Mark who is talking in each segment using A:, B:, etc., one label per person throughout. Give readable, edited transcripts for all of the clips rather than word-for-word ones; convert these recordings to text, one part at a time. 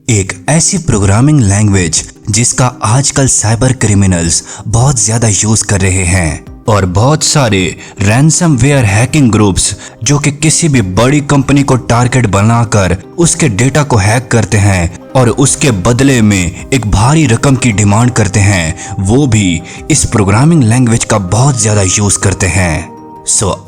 A: एक ऐसी programming language जिसका आजकल साइबर क्रिमिनल्स बहुत ज्यादा यूज कर रहे हैं और बहुत सारे रैंसमवेयर हैकिंग ग्रुप्स जो कि किसी भी बड़ी कंपनी को टारगेट बनाकर उसके डेटा को हैक करते हैं और उसके बदले में एक भारी रकम की डिमांड करते हैं, वो भी इस प्रोग्रामिंग लैंग्वेज का बहुत ज्यादा यूज करते हैं।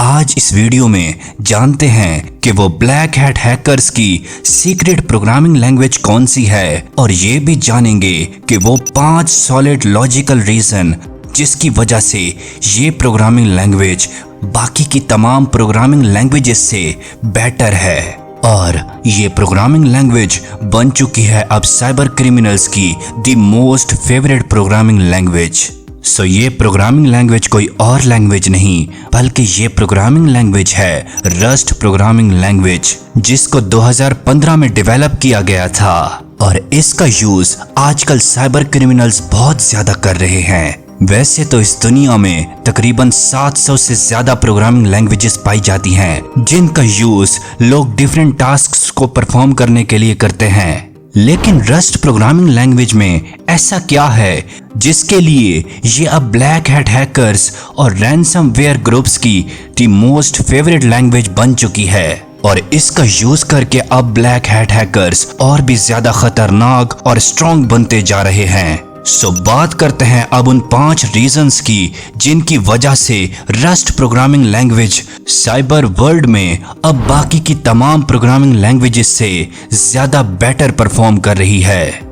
A: आज इस वीडियो में जानते हैं कि वो ब्लैक हैट हैकर्स की सीक्रेट प्रोग्रामिंग लैंग्वेज कौन सी है और ये भी जानेंगे कि वो 5 सॉलिड लॉजिकल रीजन जिसकी वजह से ये प्रोग्रामिंग लैंग्वेज बाकी की तमाम प्रोग्रामिंग लैंग्वेजेस से बेटर है और ये प्रोग्रामिंग लैंग्वेज बन चुकी है अब साइबर क्रिमिनल्स की the most favourite programming language. ये प्रोग्रामिंग लैंग्वेज कोई और लैंग्वेज नहीं बल्कि ये प्रोग्रामिंग लैंग्वेज है रस्ट प्रोग्रामिंग लैंग्वेज, जिसको 2015 में डेवलप किया गया था और इसका यूज आजकल साइबर क्रिमिनल्स बहुत ज्यादा कर रहे हैं। वैसे तो इस दुनिया में तकरीबन 700 से ज्यादा प्रोग्रामिंग लैंग्वेजेस पाई जाती हैं जिनका यूज लोग डिफरेंट टास्क्स को परफॉर्म करने के लिए करते हैं, लेकिन रस्ट प्रोग्रामिंग लैंग्वेज में ऐसा क्या है जिसके लिए ये अब ब्लैक हैट हैकर्स और रैंसमवेयर ग्रुप्स की द मोस्ट फेवरेट लैंग्वेज बन चुकी है और इसका यूज करके अब ब्लैक हैट हैकर्स और भी ज्यादा खतरनाक और स्ट्रॉन्ग बनते जा रहे हैं। बात करते हैं अब उन 5 रीजंस की जिनकी वजह से rust programming language cyber world में अब बाकी की तमाम प्रोग्रामिंग लैंग्वेजेस से ज्यादा बेटर परफॉर्म कर रही है।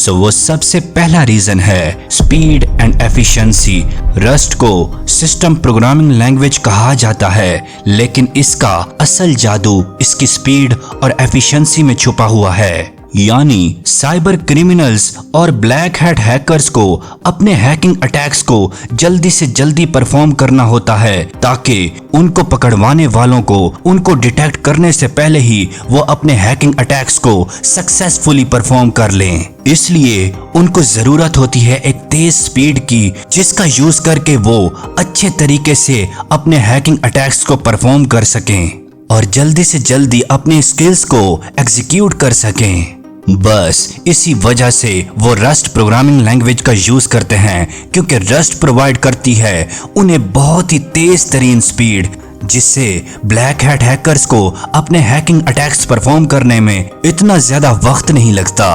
A: वो सबसे पहला रीजन है स्पीड एंड एफिशिएंसी। रस्ट को सिस्टम प्रोग्रामिंग लैंग्वेज कहा जाता है, लेकिन इसका असल जादू इसकी स्पीड और एफिशिएंसी में छुपा हुआ है। यानी साइबर क्रिमिनल्स और ब्लैक हैट हैकर्स को अपने हैकिंग अटैक्स को जल्दी से जल्दी परफॉर्म करना होता है ताकि उनको पकड़वाने वालों को उनको डिटेक्ट करने से पहले ही वो अपने हैकिंग अटैक्स को सक्सेसफुली परफॉर्म कर लें। इसलिए उनको जरूरत होती है एक तेज स्पीड की जिसका यूज करके वो अच्छे तरीके से अपने हैकिंग अटैक्स को परफॉर्म कर सकें और जल्दी से जल्दी अपने स्किल्स को एग्जीक्यूट कर सकें। बस इसी वजह से वो रस्ट प्रोग्रामिंग लैंग्वेज का यूज करते हैं, क्योंकि रस्ट प्रोवाइड करती है उन्हें बहुत ही तेज तरीन स्पीड जिससे ब्लैक हैट हैकर्स को अपने हैकिंग अटैक्स परफॉर्म करने में इतना ज्यादा वक्त नहीं लगता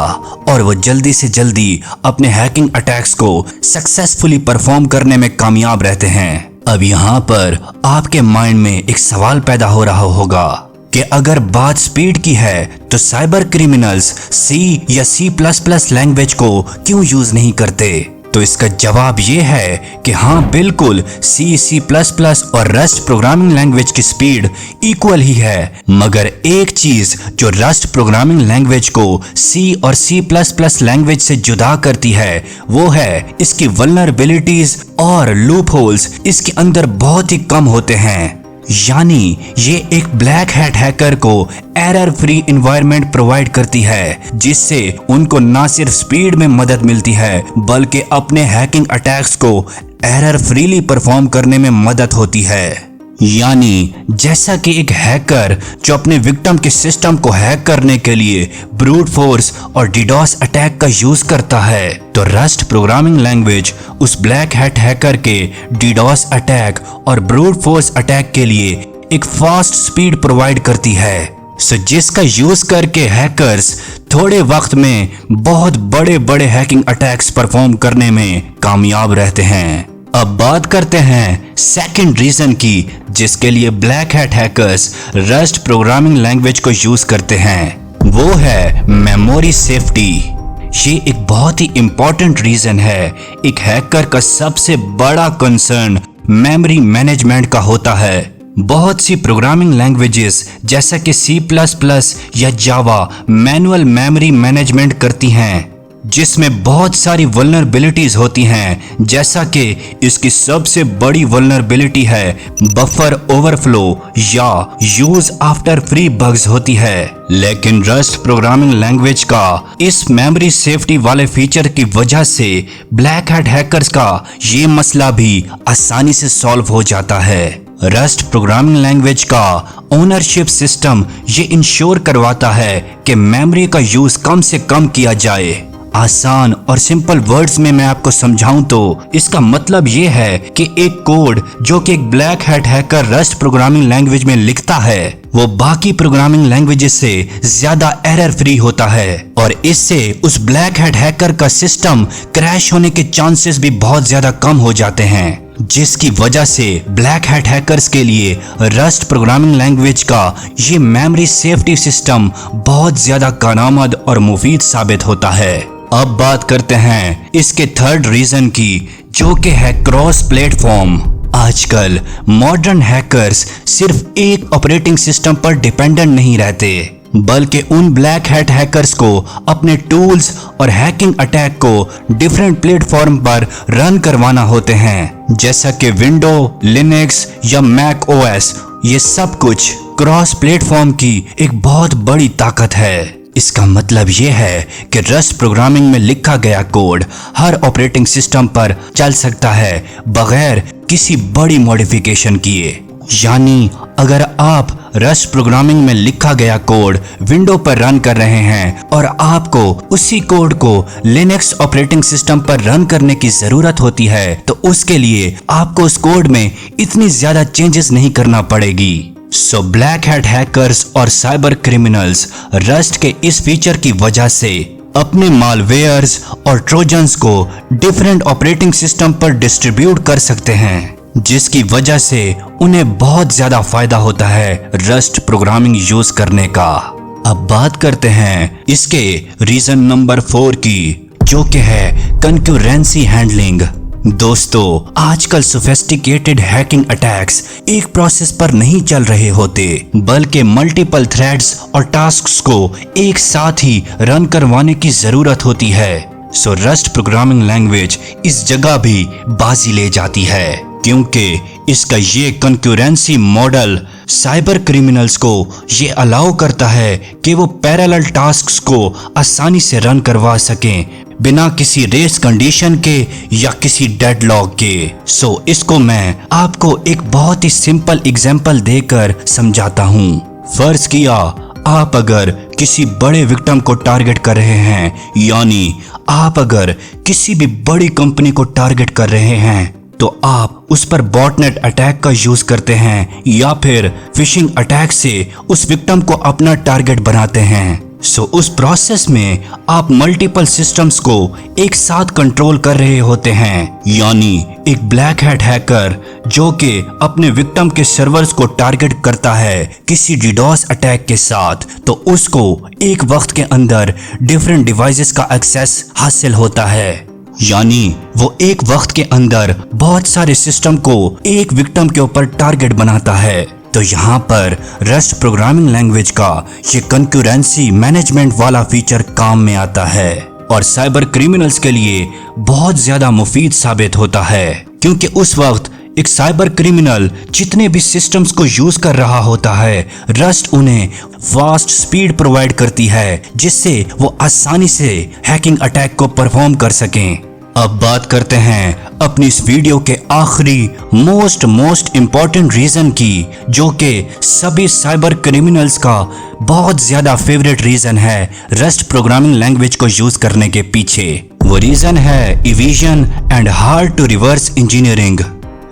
A: और वो जल्दी से जल्दी अपने हैकिंग अटैक्स को सक्सेसफुली परफॉर्म करने में कामयाब रहते हैं। अब यहाँ पर आपके माइंड में एक सवाल पैदा हो रहा होगा कि अगर बात स्पीड की है तो साइबर क्रिमिनल्स C या C++ लैंग्वेज को क्यों यूज नहीं करते? तो इसका जवाब ये है कि हाँ बिल्कुल C++ और रस्ट प्रोग्रामिंग लैंग्वेज की स्पीड इक्वल ही है, मगर एक चीज जो रस्ट प्रोग्रामिंग लैंग्वेज को C और C++ लैंग्वेज से जुदा करती है वो है इसकी वल्नरेबिलिटीज और लूपहोल्स इसके अंदर बहुत ही कम होते हैं। यानी ये एक ब्लैक हैट हैकर को एरर फ्री एनवायरनमेंट प्रोवाइड करती है जिससे उनको ना सिर्फ स्पीड में मदद मिलती है बल्कि अपने हैकिंग अटैक्स को एरर फ्रीली परफॉर्म करने में मदद होती है। यानी जैसा कि एक हैकर जो अपने विक्टिम के सिस्टम को हैक करने के लिए ब्रूट फोर्स और डीडोस अटैक का यूज करता है, तो रस्ट प्रोग्रामिंग लैंग्वेज उस ब्लैक हैट हैकर के डीडोस अटैक और ब्रूट फोर्स अटैक के लिए एक फास्ट स्पीड प्रोवाइड करती है, जिसका यूज करके हैकर्स थोड़े वक्त में बहुत बड़े बड़े हैकिंग अटैक्स परफॉर्म करने में कामयाब रहते हैं। अब बात करते हैं सेकंड रीजन की जिसके लिए black hat hackers rust programming language को यूज करते हैं, वो है मेमोरी सेफ्टी। ये एक बहुत ही इंपॉर्टेंट रीजन है। एक हैकर का सबसे बड़ा कंसर्न मेमोरी मैनेजमेंट का होता है। बहुत सी प्रोग्रामिंग लैंग्वेजेस जैसा कि C++ या जावा मैनुअल मेमोरी मैनेजमेंट करती हैं जिसमें बहुत सारी वल्नरेबिलिटीज होती हैं, जैसा कि इसकी सबसे बड़ी वल्नरेबिलिटी है बफर ओवरफ्लो या यूज आफ्टर फ्री बग्स होती है। लेकिन रस्ट प्रोग्रामिंग लैंग्वेज का इस मेमोरी सेफ्टी वाले फीचर की वजह से ब्लैक हैट हैकर्स का ये मसला भी आसानी से सॉल्व हो जाता है। रस्ट प्रोग्रामिंग लैंग्वेज का ओनरशिप सिस्टम ये इंश्योर करवाता है कि मेमोरी का यूज कम से कम किया जाए। आसान और सिंपल वर्ड्स में मैं आपको समझाऊं तो इसका मतलब ये है कि एक कोड जो कि एक black hat hacker rust programming language में लिखता है वो बाकी प्रोग्रामिंग लैंग्वेजेस से ज्यादा एरर फ्री होता है और इससे उस ब्लैक हैट हैकर का सिस्टम क्रैश होने के चांसेस भी बहुत ज्यादा कम हो जाते हैं, जिसकी वजह से ब्लैक हैट हैकर्स के लिए रस्ट प्रोग्रामिंग लैंग्वेज का ये मेमोरी सेफ्टी सिस्टम बहुत ज्यादा कारआमद और मुफीद साबित होता है। अब बात करते हैं इसके थर्ड रीजन की, जो कि है क्रॉस प्लेटफॉर्म। आजकल मॉडर्न हैकर्स सिर्फ एक ऑपरेटिंग सिस्टम पर डिपेंडेंट नहीं रहते, बल्कि उन ब्लैक हैट हैकर्स को अपने टूल्स और हैकिंग अटैक को डिफरेंट प्लेटफॉर्म पर रन करवाना होते हैं, जैसा कि विंडो, लिनक्स या मैक ओएस। ये सब कुछ क्रॉस प्लेटफॉर्म की एक बहुत बड़ी ताकत है। इसका मतलब ये है कि रस्ट प्रोग्रामिंग में लिखा गया कोड हर ऑपरेटिंग सिस्टम पर चल सकता है बगैर किसी बड़ी मॉडिफिकेशन किए। यानी अगर आप रस्ट प्रोग्रामिंग में लिखा गया कोड विंडो पर रन कर रहे हैं और आपको उसी कोड को लिनक्स ऑपरेटिंग सिस्टम पर रन करने की जरूरत होती है, तो उसके लिए आपको उस कोड में इतनी ज्यादा चेंजेस नहीं करना पड़ेगी। सो ब्लैक हैट हैकर्स और साइबर क्रिमिनल्स रस्ट के इस फीचर की वजह से अपने मालवेयर्स और ट्रोजन्स को डिफरेंट ऑपरेटिंग सिस्टम पर डिस्ट्रीब्यूट कर सकते हैं, जिसकी वजह से उन्हें बहुत ज्यादा फायदा होता है रस्ट प्रोग्रामिंग यूज करने का। अब बात करते हैं इसके रीजन नंबर 4 की, जो कि है कंकरेंसी हैंडलिंग। दोस्तों, आजकल सोफिस्टिकेटेड हैकिंग अटैक्स एक प्रोसेस पर नहीं चल रहे होते, बल्कि मल्टीपल थ्रेड्स और टास्क्स को एक साथ ही रन करवाने की जरूरत होती है। सो रस्ट प्रोग्रामिंग लैंग्वेज इस जगह भी बाजी ले जाती है, क्योंकि इसका ये कंकरेंसी मॉडल साइबर क्रिमिनल्स को ये अलाउ करता है कि वो पैरेलल टास्क्स को आसानी से रन करवा सकें बिना किसी रेस कंडीशन के या किसी डेडलॉक के। सो इसको मैं आपको एक बहुत ही सिंपल एग्जांपल देकर समझाता हूँ। फर्ज किया आप अगर किसी बड़े विक्टिम को टारगेट कर रहे हैं, यानी आप अगर किसी भी बड़ी कंपनी को टारगेट कर रहे हैं, तो आप उस पर बॉटनेट अटैक का यूज करते हैं या फिर फिशिंग अटैक से उस विक्टिम को अपना टारगेट बनाते हैं। सो उस प्रोसेस में आप मल्टीपल सिस्टम्स को एक साथ कंट्रोल कर रहे होते हैं, यानी एक ब्लैक हैट हैकर जो कि अपने विक्टिम के सर्वर्स को टारगेट करता है किसी डीडोस अटैक के साथ, तो उसको एक वक्त के अंदर डिफरेंट डिवाइसेस का एक्सेस हासिल होता है। यानी वो एक वक्त के अंदर बहुत सारे सिस्टम को एक विक्टिम के ऊपर टारगेट बनाता है। तो यहाँ पर रस्ट प्रोग्रामिंग लैंग्वेज का ये कंकरेंसी मैनेजमेंट वाला फीचर काम में आता है और साइबर क्रिमिनल्स के लिए बहुत ज्यादा मुफीद साबित होता है, क्योंकि उस वक्त एक साइबर क्रिमिनल जितने भी सिस्टम्स को यूज कर रहा होता है, रस्ट उन्हें फास्ट स्पीड प्रोवाइड करती है, जिससे वो आसानी से हैकिंग अटैक को परफॉर्म कर सकें। अब बात करते हैं अपनी इस वीडियो के आखिरी मोस्ट इम्पोर्टेंट रीजन की, जो कि सभी साइबर क्रिमिनल्स का बहुत ज्यादा फेवरेट रीजन है रस्ट प्रोग्रामिंग लैंग्वेज को यूज करने के पीछे। वो रीजन है evasion and hard to reverse engineering.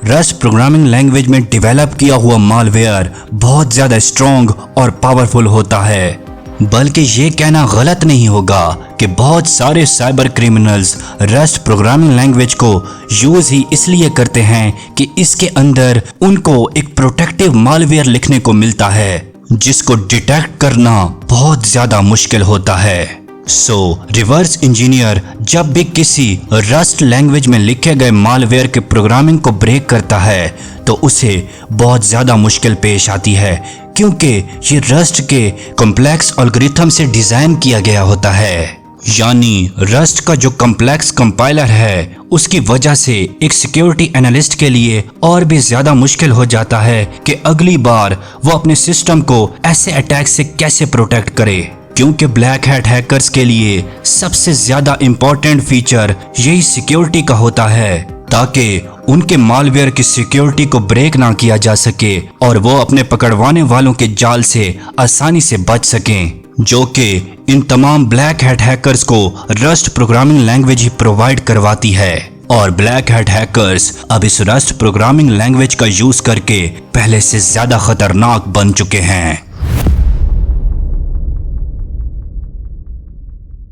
A: Rust programming language में डेवलप किया हुआ मालवेयर बहुत ज्यादा स्ट्रॉन्ग और पावरफुल होता है, बल्कि ये कहना गलत नहीं होगा कि बहुत सारे cyber criminals rust programming language को यूज ही इसलिए करते हैं कि इसके अंदर उनको एक प्रोटेक्टिव मालवेयर लिखने को मिलता है, जिसको डिटेक्ट करना बहुत ज्यादा मुश्किल होता है। सो रिवर्स इंजीनियर जब भी किसी रस्ट लैंग्वेज में लिखे गए मालवेयर के प्रोग्रामिंग को ब्रेक करता है, तो उसे बहुत ज्यादा मुश्किल पेश आती है, क्योंकि ये रस्ट के कॉम्प्लेक्स एल्गोरिथम से डिजाइन किया गया होता है। यानी रस्ट का जो कॉम्प्लेक्स कंपाइलर है, उसकी वजह से एक सिक्योरिटी एनालिस्ट के लिए और भी ज्यादा मुश्किल हो जाता है कि अगली बार वो अपने सिस्टम को ऐसे अटैक से कैसे प्रोटेक्ट करे, क्योंकि ब्लैक हैट हैकर्स के लिए सबसे ज्यादा इंपॉर्टेंट फीचर यही सिक्योरिटी का होता है, ताकि उनके मालवेयर की सिक्योरिटी को ब्रेक ना किया जा सके और वो अपने पकड़वाने वालों के जाल से आसानी से बच सकें, जो कि इन तमाम ब्लैक हैट हैकर्स को रस्ट प्रोग्रामिंग लैंग्वेज ही प्रोवाइड करवाती है। और ब्लैक हैट हैकर्स अब इस रस्ट प्रोग्रामिंग लैंग्वेज का यूज करके पहले से ज्यादा खतरनाक बन चुके हैं।